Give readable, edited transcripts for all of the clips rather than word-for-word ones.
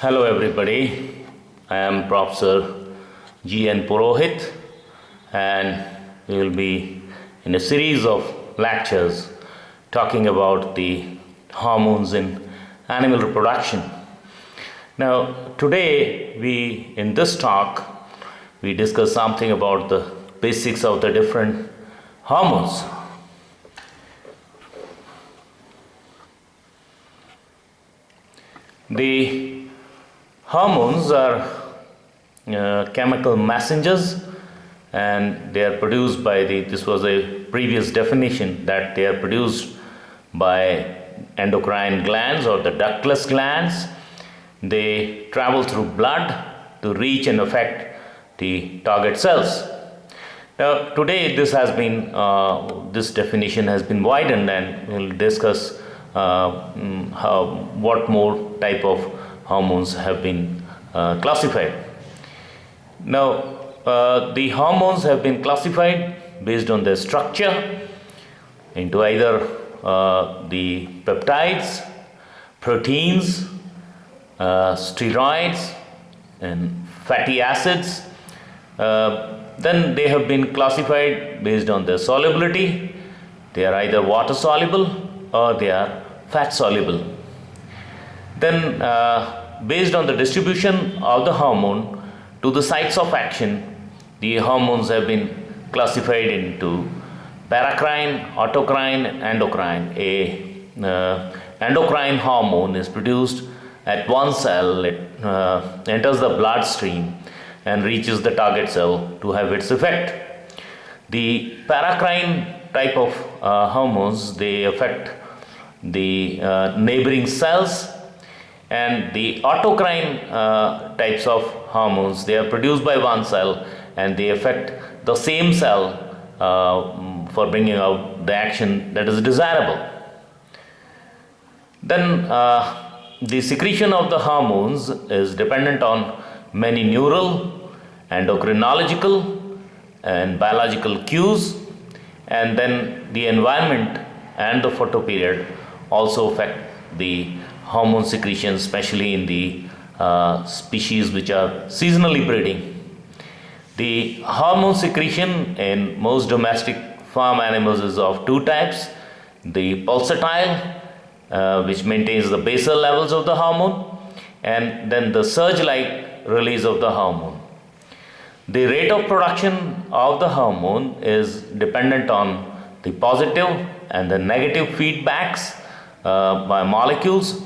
Hello everybody, I am Professor GN Purohit and we will be in a series of lectures talking about the hormones in animal reproduction. Now today in this talk we discuss something about the basics of the different hormones. The hormones are chemical messengers and they are produced by this was a previous definition, that they are produced by endocrine glands or the ductless glands. They travel through blood to reach and affect the target cells. Now today this definition has been widened and we will discuss what more type of hormones have been classified. Now the hormones have been classified based on their structure into either the peptides, proteins, steroids and fatty acids. Then they have been classified based on their solubility. They are either water soluble or they are fat soluble. Then based on the distribution of the hormone to the sites of action, the hormones have been classified into paracrine, autocrine and endocrine. Endocrine hormone is produced at one cell, it enters the bloodstream and reaches the target cell to have its effect. The paracrine type of hormones, they affect the neighboring cells, and the autocrine types of hormones, they are produced by one cell and they affect the same cell for bringing out the action that is desirable. Then the secretion of the hormones is dependent on many neural, endocrinological and biological cues, and then the environment and the photoperiod also affect the hormone secretion, especially in the species which are seasonally breeding. The hormone secretion in most domestic farm animals is of two types: the pulsatile, which maintains the basal levels of the hormone, and then the surge-like release of the hormone. The rate of production of the hormone is dependent on the positive and the negative feedbacks by molecules.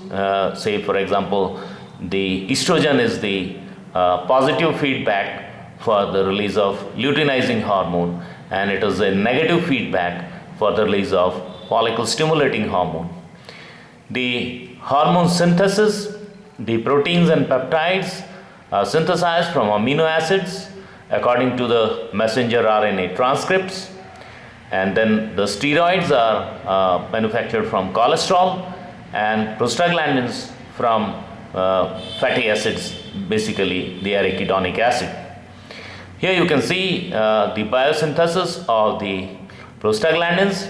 Say for example, the estrogen is the positive feedback for the release of luteinizing hormone, and it is a negative feedback for the release of follicle stimulating hormone. The hormone synthesis, the proteins and peptides are synthesized from amino acids according to the messenger RNA transcripts, and then the steroids are manufactured from cholesterol, and prostaglandins from fatty acids, basically the arachidonic acid. Here you can see the biosynthesis of the prostaglandins.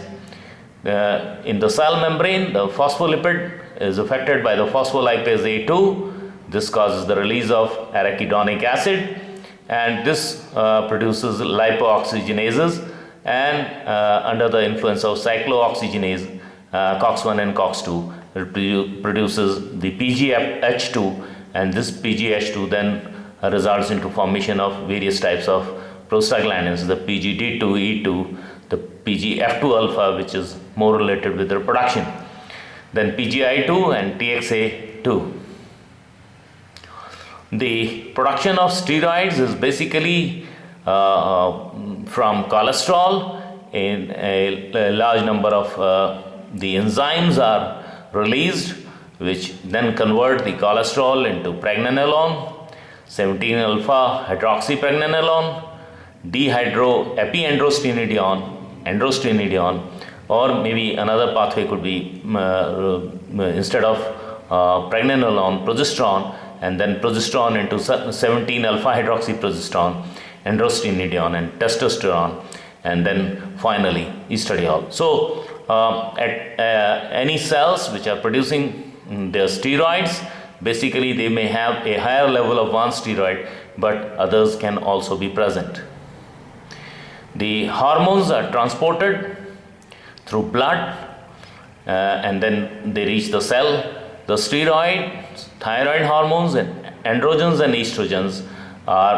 In the cell membrane, the phospholipid is affected by the phospholipase A2. This causes the release of arachidonic acid, and this produces lipooxygenases, and under the influence of cyclooxygenase COX1 and COX2, it produces the PGH2, and this PGH2 then results into formation of various types of prostaglandins, the PGD2E2, the PGF2 alpha, which is more related with reproduction, then PGI2 and TXA2. The production of steroids is basically from cholesterol. In a large number of the enzymes are released, which then convert the cholesterol into pregnenolone, 17-alpha hydroxypregnenolone, androstenedione, or maybe another pathway could be instead of pregnenolone, progesterone, and then progesterone into 17-alpha hydroxyprogesterone, androstenedione and testosterone, and then finally estradiol. So at any cells which are producing their steroids, Basically, they may have a higher level of one steroid, but others can also be present. The hormones are transported through blood and then they reach the cell. The steroids, thyroid hormones, and androgens and estrogens are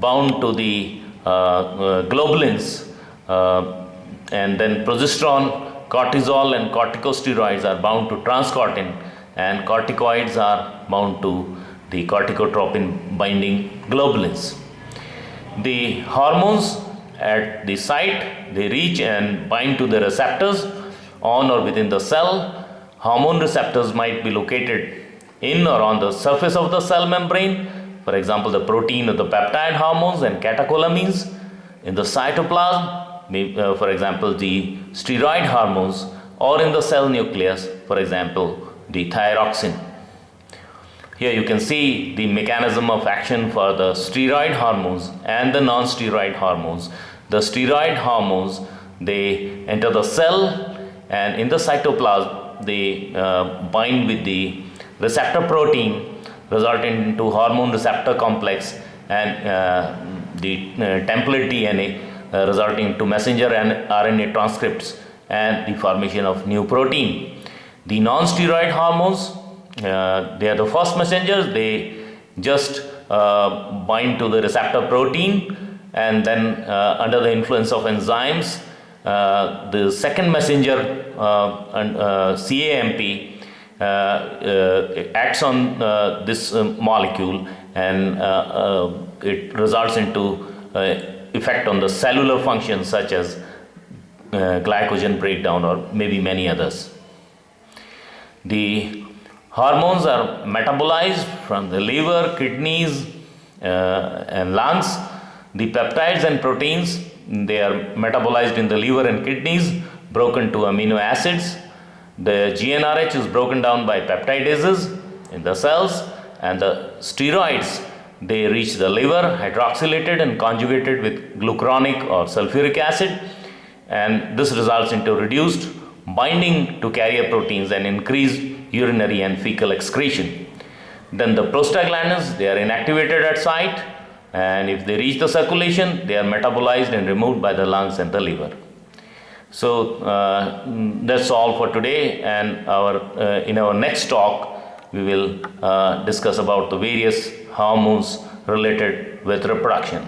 bound to the globulins, and then progesterone, cortisol, and corticosteroids are bound to transcortin, and corticoids are bound to the corticotropin binding globulins. The hormones at the site, they reach and bind to the receptors on or within the cell. Hormone receptors might be located in or on the surface of the cell membrane, for example the protein or the peptide hormones and catecholamines. In the cytoplasm, for example the steroid hormones, or in the cell nucleus, for example the thyroxine. Here you can see the mechanism of action for the steroid hormones and the non-steroid hormones. The steroid hormones, they enter the cell, and in the cytoplasm they bind with the receptor protein, resulting into hormone receptor complex and the template DNA, resulting to messenger RNA transcripts and the formation of new protein. The non-steroid hormones, they are the first messengers. They just bind to the receptor protein, and then under the influence of enzymes, the second messenger, CAMP, acts on this molecule, and it results into effect on the cellular functions such as glycogen breakdown or maybe many others. The hormones are metabolized from the liver, kidneys, and lungs. The peptides and proteins, they are metabolized in the liver and kidneys, broken to amino acids. The GnRH is broken down by peptidases in the cells, and the steroids, they reach the liver, hydroxylated and conjugated with glucuronic or sulfuric acid, and this results into reduced binding to carrier proteins and increased urinary and fecal excretion. Then the prostaglandins, they are inactivated at site, and if they reach the circulation, they are metabolized and removed by the lungs and the liver. So that's all for today, and in our next talk we will discuss about the various hormones related with reproduction.